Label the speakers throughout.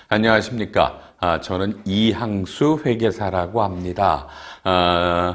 Speaker 1: 안녕하십니까. 저는 이항수 회계사라고 합니다.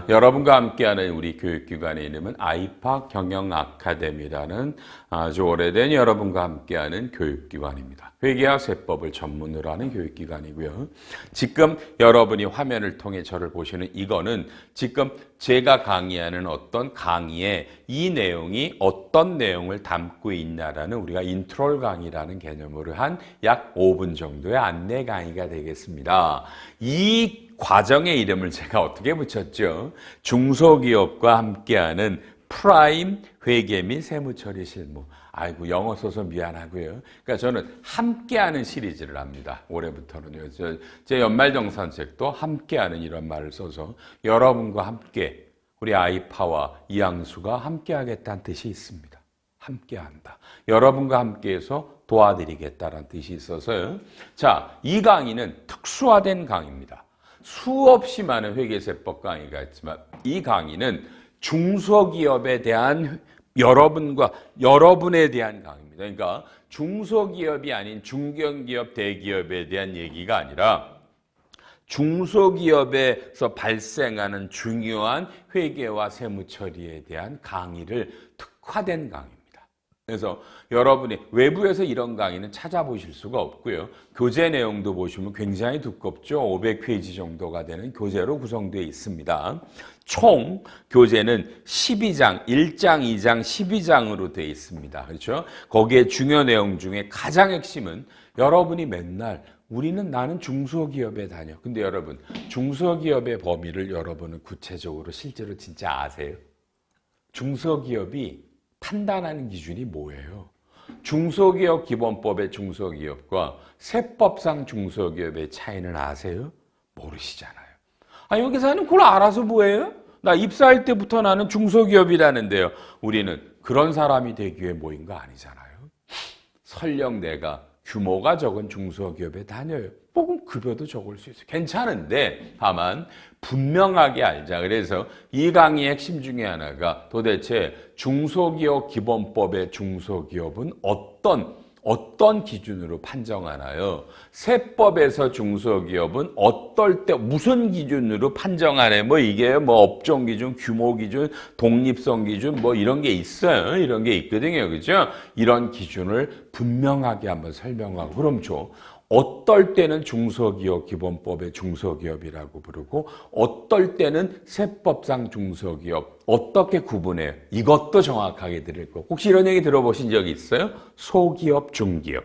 Speaker 1: 여러분과 함께하는 우리 교육기관의 이름은 아이파 경영 아카데미라는 아주 오래된 여러분과 함께하는 교육기관입니다. 회계와 세법을 전문으로 하는 교육기관이고요. 지금 여러분이 화면을 통해 저를 보시는 이거는 지금 제가 강의하는 어떤 강의에 이 내용이 어떤 내용을 담고 있냐라는 우리가 인트롤 강의라는 개념으로 한 약 5분 정도의 안내 강의가 되겠습니다. 이 과정의 이름을 제가 어떻게 붙였죠? 중소기업과 함께하는 프라임 회계 및 세무처리 실무. 아이고 영어 써서 미안하고요. 그러니까 저는 함께하는 시리즈를 합니다. 올해부터는요. 제 연말정산책도 함께하는 이런 말을 써서 여러분과 함께 우리 아이파와 이항수가 함께하겠다는 뜻이 있습니다. 함께한다. 여러분과 함께해서 도와드리겠다는 뜻이 있어서요. 자, 이 강의는 특수화된 강의입니다. 수없이 많은 회계세법 강의가 있지만 이 강의는 중소기업에 대한 여러분에 대한 강의입니다. 그러니까 중소기업이 아닌 중견기업, 대기업에 대한 얘기가 아니라 중소기업에서 발생하는 중요한 회계와 세무처리에 대한 강의를 특화된 강의입니다. 그래서 여러분이 외부에서 이런 강의는 찾아보실 수가 없고요. 교재 내용도 보시면 굉장히 두껍죠. 500페이지 정도가 되는 교재로 구성되어 있습니다. 총 교재는 12장, 1장, 2장, 12장으로 되어 있습니다. 그렇죠? 거기에 중요 내용 중에 가장 핵심은 여러분이 맨날 나는 중소기업에 다녀. 근데 여러분, 중소기업의 범위를 여러분은 구체적으로 실제로 진짜 아세요? 중소기업이 판단하는 기준이 뭐예요? 중소기업 기본법의 중소기업과 세법상 중소기업의 차이는 아세요? 모르시잖아요. 여기서는 그걸 알아서 뭐예요? 나 입사할 때부터 나는 중소기업이라는데요. 우리는 그런 사람이 되기 위해 모인 거 아니잖아요. 설령 내가 규모가 적은 중소기업에 다녀요. 그럼 급여도 적을 수 있어요. 괜찮은데 다만 분명하게 알자. 그래서 이 강의의 핵심 중에 하나가 도대체 중소기업 기본법의 중소기업은 어떤 기준으로 판정하나요? 세법에서 중소기업은 어떨 때 무슨 기준으로 판정하나요? 이게 업종 기준, 규모 기준, 독립성 기준 이런 게 있어요. 이런 게 있거든요. 그죠? 이런 기준을 분명하게 한번 설명하고 그럼 어떨 때는 중소기업 기본법의 중소기업이라고 부르고 어떨 때는 세법상 중소기업 어떻게 구분해요? 이것도 정확하게 드릴 거고 혹시 이런 얘기 들어보신 적이 있어요? 소기업, 중기업.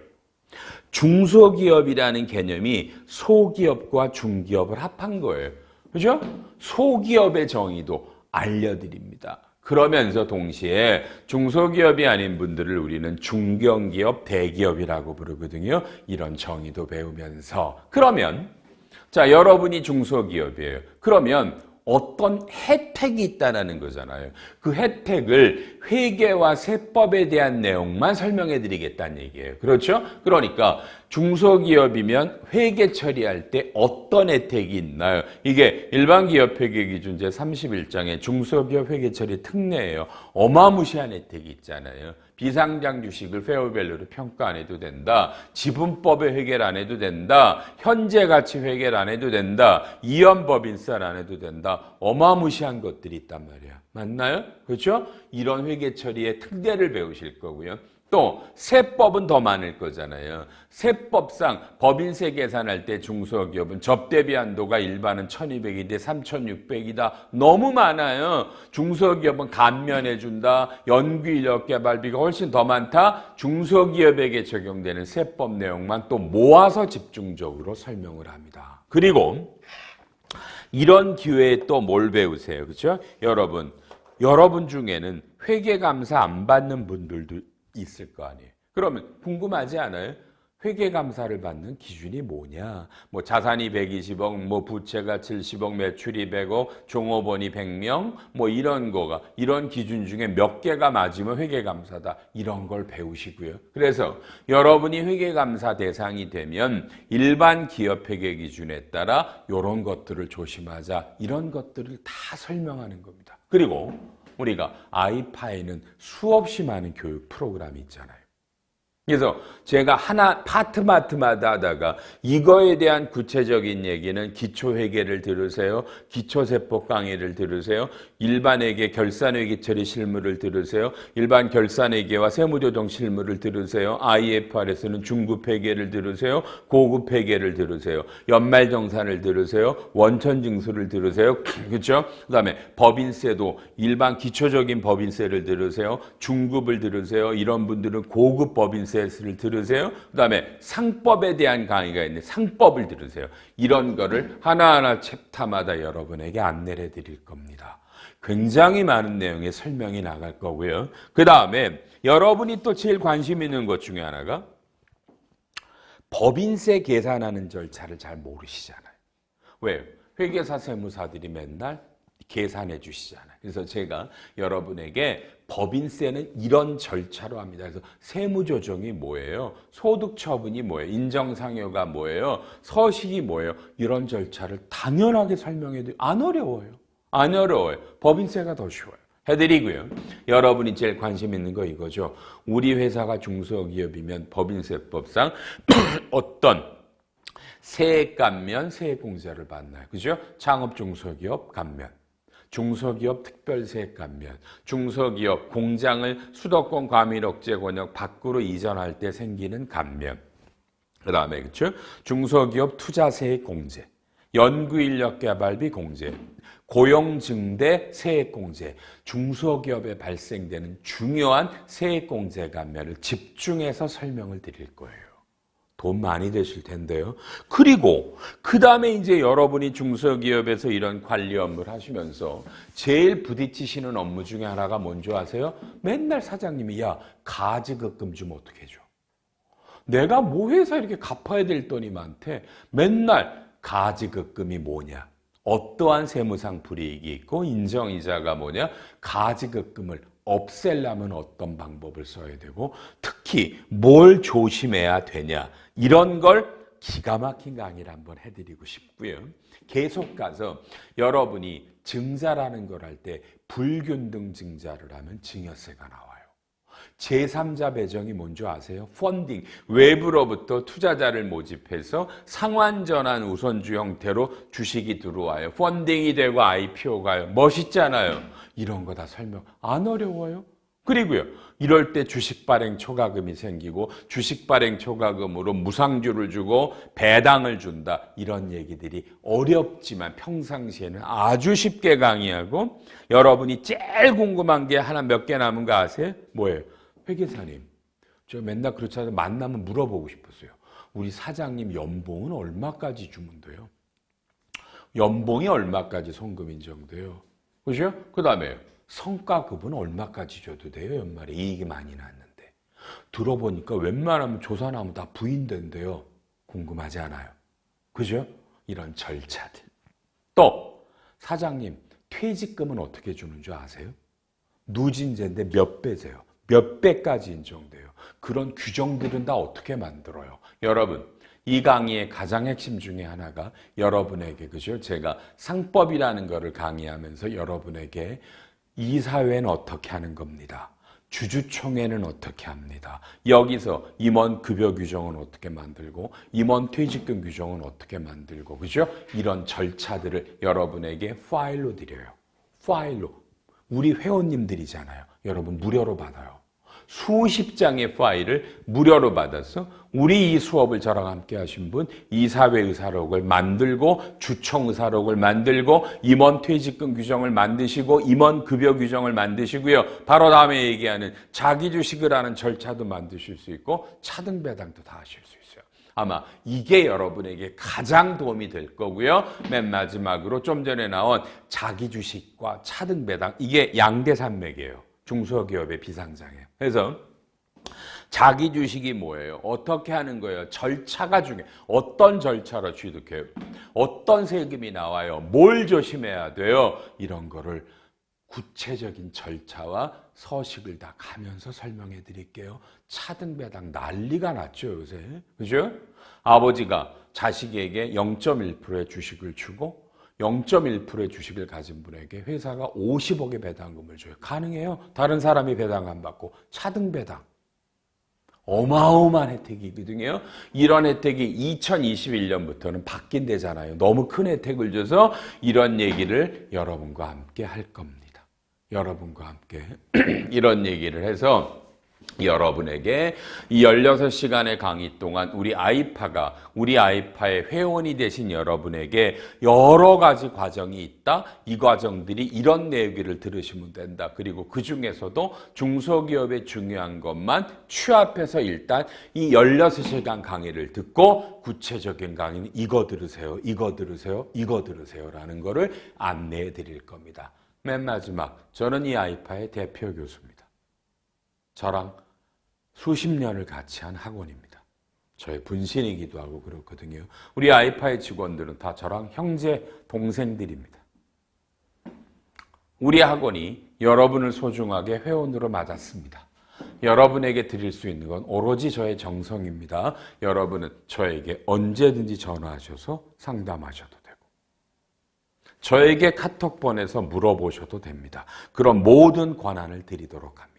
Speaker 1: 중소기업이라는 개념이 소기업과 중기업을 합한 거예요. 그죠? 소기업의 정의도 알려드립니다. 그러면서 동시에 중소기업이 아닌 분들을 우리는 중견기업, 대기업이라고 부르거든요. 이런 정의도 배우면서 그러면 여러분이 중소기업이에요. 그러면 어떤 혜택이 있다는 거잖아요. 그 혜택을 회계와 세법에 대한 내용만 설명해 드리겠다는 얘기예요. 그렇죠? 그러니까 중소기업이면 회계 처리할 때 어떤 혜택이 있나요? 이게 일반기업회계기준 제31장의 중소기업 회계 처리 특례예요. 어마무시한 혜택이 있잖아요. 비상장 주식을 페어밸류로 평가 안 해도 된다. 지분법에 회계를 안 해도 된다. 현재 가치 회계를 안 해도 된다. 이연법인세를 안 해도 된다. 어마무시한 것들이 있단 말이야. 맞나요? 그렇죠? 이런 회계 처리의 특례를 배우실 거고요. 또 세법은 더 많을 거잖아요. 세법상 법인세 계산할 때 중소기업은 접대비 한도가 일반은 1,200인데 3,600이다. 너무 많아요. 중소기업은 감면해준다. 연구인력 개발비가 훨씬 더 많다. 중소기업에게 적용되는 세법 내용만 또 모아서 집중적으로 설명을 합니다. 그리고 이런 기회에 또 뭘 배우세요? 그렇죠? 여러분 중에는 회계감사 안 받는 분들도 있을 거 아니에요. 그러면 궁금하지 않아요? 회계감사를 받는 기준이 뭐냐? 자산이 120억, 부채가 70억, 매출이 100억, 종업원이 100명, 이런 기준 중에 몇 개가 맞으면 회계감사다. 이런 걸 배우시고요. 그래서 여러분이 회계감사 대상이 되면 일반 기업 회계 기준에 따라 이런 것들을 조심하자. 이런 것들을 다 설명하는 겁니다. 그리고 우리가 아이파에는 수없이 많은 교육 프로그램이 있잖아요. 그래서 제가 하나 파트마다 하다가 이거에 대한 구체적인 얘기는 기초회계를 들으세요. 기초세법 강의를 들으세요. 일반회계, 결산회계 처리 실무를 들으세요. 일반 결산회계와 세무조정 실무를 들으세요. IFRS는 중급회계를 들으세요. 고급회계를 들으세요. 연말정산을 들으세요. 원천징수를 들으세요. 그렇죠? 그다음에 법인세도 일반 기초적인 법인세를 들으세요. 중급을 들으세요. 이런 분들은 고급 법인세를 들으세요. 그다음에 상법에 대한 강의가 있는데 상법을 들으세요. 이런 거를 하나하나 챕터마다 여러분에게 안내를 해드릴 겁니다. 굉장히 많은 내용의 설명이 나갈 거고요. 그 다음에 여러분이 또 제일 관심 있는 것 중에 하나가 법인세 계산하는 절차를 잘 모르시잖아요. 왜요? 회계사 세무사들이 맨날 계산해 주시잖아요. 그래서 제가 여러분에게 법인세는 이런 절차로 합니다. 그래서 세무조정이 뭐예요? 소득처분이 뭐예요? 인정상여가 뭐예요? 서식이 뭐예요? 이런 절차를 당연하게 설명해 드려요. 안 어려워요. 안 어려워요. 법인세가 더 쉬워요. 해드리고요. 여러분이 제일 관심 있는 거 이거죠. 우리 회사가 중소기업이면 법인세법상 어떤 세액 감면, 세액 공제를 받나요? 그죠? 창업 중소기업 감면. 중소기업 특별세액 감면, 중소기업 공장을 수도권 과밀 억제 권역 밖으로 이전할 때 생기는 감면, 그 다음에 그렇죠? 중소기업 투자세액 공제, 연구인력 개발비 공제, 고용증대 세액 공제, 중소기업에 발생되는 중요한 세액 공제 감면을 집중해서 설명을 드릴 거예요. 돈 많이 되실 텐데요. 그리고 그 다음에 이제 여러분이 중소기업에서 이런 관리 업무를 하시면서 제일 부딪히시는 업무 중에 하나가 뭔지 아세요? 맨날 사장님이 야 가지급금 좀 어떻게 해줘. 내가 뭐 회사 이렇게 갚아야 될 돈이 많대. 맨날 가지급금이 뭐냐. 어떠한 세무상 불이익이 있고 인정이자가 뭐냐. 가지급금을 없애려면 어떤 방법을 써야 되고 특히 뭘 조심해야 되냐. 이런 걸 기가 막힌 강의를 한번 해드리고 싶고요. 계속 가서 여러분이 증자라는 걸 할 때 불균등 증자를 하면 증여세가 나와요. 제3자 배정이 뭔지 아세요? 펀딩, 외부로부터 투자자를 모집해서 상환전환 우선주 형태로 주식이 들어와요. 펀딩이 되고 IPO가요. 멋있잖아요. 이런 거 다 설명 안 어려워요. 그리고요. 이럴 때 주식 발행 초과금이 생기고 주식 발행 초과금으로 무상주를 주고 배당을 준다. 이런 얘기들이 어렵지만 평상시에는 아주 쉽게 강의하고 여러분이 제일 궁금한 게 하나 몇 개 남은 거 아세요? 뭐예요? 회계사님, 저 맨날 그렇지 않아도 만나면 물어보고 싶었어요. 우리 사장님 연봉은 얼마까지 주면 돼요? 연봉이 얼마까지 송금 인정돼요? 그죠? 그 다음에 성과급은 얼마까지 줘도 돼요? 연말에 이익이 많이 났는데. 들어보니까 웬만하면 조사 나오면 다 부인된대요. 궁금하지 않아요? 그죠? 이런 절차들. 또 사장님 퇴직금은 어떻게 주는 줄 아세요? 누진제인데 몇 배세요? 몇 배까지 인정돼요? 그런 규정들은 다 어떻게 만들어요? 여러분 이 강의의 가장 핵심 중에 하나가 여러분에게 그죠? 제가 상법이라는 거를 강의하면서 여러분에게 이사회는 어떻게 하는 겁니다. 주주총회는 어떻게 합니다. 여기서 임원 급여 규정은 어떻게 만들고 임원 퇴직금 규정은 어떻게 만들고 그죠? 이런 절차들을 여러분에게 파일로 드려요. 파일로. 우리 회원님들이잖아요. 여러분 무료로 받아요. 수십 장의 파일을 무료로 받아서 우리 이 수업을 저랑 함께 하신 분 이사회 의사록을 만들고 주총 의사록을 만들고 임원 퇴직금 규정을 만드시고 임원 급여 규정을 만드시고요. 바로 다음에 얘기하는 자기 주식을 하는 절차도 만드실 수 있고 차등 배당도 다 하실 수 있어요. 아마 이게 여러분에게 가장 도움이 될 거고요. 맨 마지막으로 좀 전에 나온 자기 주식과 차등 배당 이게 양대산맥이에요. 중소기업의 비상장애예요. 그래서 자기 주식이 뭐예요? 어떻게 하는 거예요? 절차가 중요해요. 어떤 절차로 취득해요? 어떤 세금이 나와요? 뭘 조심해야 돼요? 이런 거를 구체적인 절차와 서식을 다 가면서 설명해 드릴게요. 차등 배당 난리가 났죠, 요새. 그죠? 아버지가 자식에게 0.1%의 주식을 주고 0.1%의 주식을 가진 분에게 회사가 50억의 배당금을 줘요. 가능해요? 다른 사람이 배당 안 받고 차등 배당. 어마어마한 혜택이거든요. 이런 혜택이 2021년부터는 바뀐대잖아요. 너무 큰 혜택을 줘서 이런 얘기를 여러분과 함께 할 겁니다. 여러분과 함께 이런 얘기를 해서 여러분에게 이 16시간의 강의 동안 우리 아이파의 회원이 되신 여러분에게 여러 가지 과정이 있다. 이 과정들이 이런 내용을 들으시면 된다. 그리고 그 중에서도 중소기업의 중요한 것만 취합해서 일단 이 16시간 강의를 듣고 구체적인 강의는 이거 들으세요. 이거 들으세요. 이거 들으세요. 라는 거를 안내해 드릴 겁니다. 맨 마지막, 저는 이 아이파의 대표 교수입니다. 저랑 수십 년을 같이 한 학원입니다. 저의 분신이기도 하고 그렇거든요. 우리 아이파의 직원들은 다 저랑 형제, 동생들입니다. 우리 학원이 여러분을 소중하게 회원으로 맞았습니다. 여러분에게 드릴 수 있는 건 오로지 저의 정성입니다. 여러분은 저에게 언제든지 전화하셔서 상담하셔도 되고 저에게 카톡 보내서 물어보셔도 됩니다. 그런 모든 권한을 드리도록 합니다.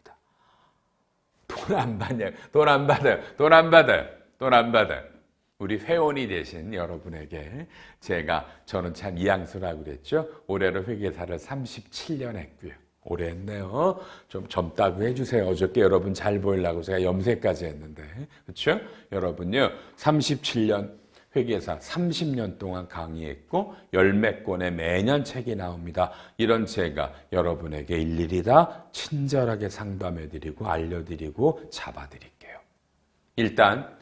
Speaker 1: 돈 안 받냐고. 돈 안 받아요. 돈 안 받아요. 돈 안 받아요. 우리 회원이 되신 여러분에게 저는 참 이양수라고 그랬죠. 올해로 회계사를 37년 했고요. 오래 했네요. 좀 젊다고 해주세요. 어저께 여러분 잘 보이려고 제가 염색까지 했는데. 그렇죠? 여러분요. 37년 회계사 30년 동안 강의했고 열몇 권의 매년 책이 나옵니다. 이런 제가 여러분에게 일일이 다 친절하게 상담해드리고 알려드리고 잡아드릴게요. 일단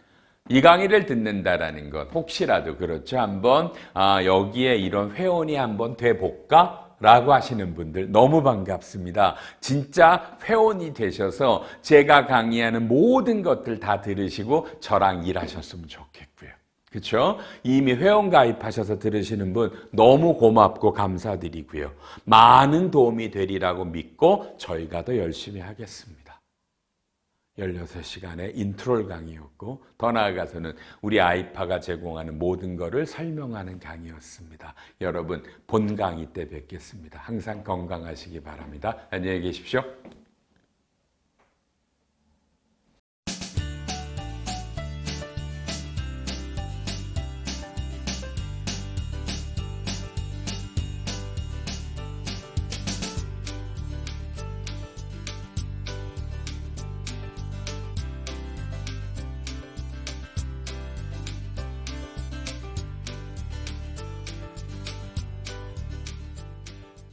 Speaker 1: 이 강의를 듣는다라는 것 혹시라도 그렇죠. 한번 여기에 이런 회원이 한번 돼볼까? 라고 하시는 분들 너무 반갑습니다. 진짜 회원이 되셔서 제가 강의하는 모든 것들 다 들으시고 저랑 일하셨으면 좋겠고요. 그렇죠? 이미 회원 가입하셔서 들으시는 분 너무 고맙고 감사드리고요. 많은 도움이 되리라고 믿고 저희가 더 열심히 하겠습니다. 16시간의 인트롤 강의였고 더 나아가서는 우리 아이파가 제공하는 모든 것을 설명하는 강의였습니다. 여러분 본 강의 때 뵙겠습니다. 항상 건강하시기 바랍니다. 안녕히 계십시오.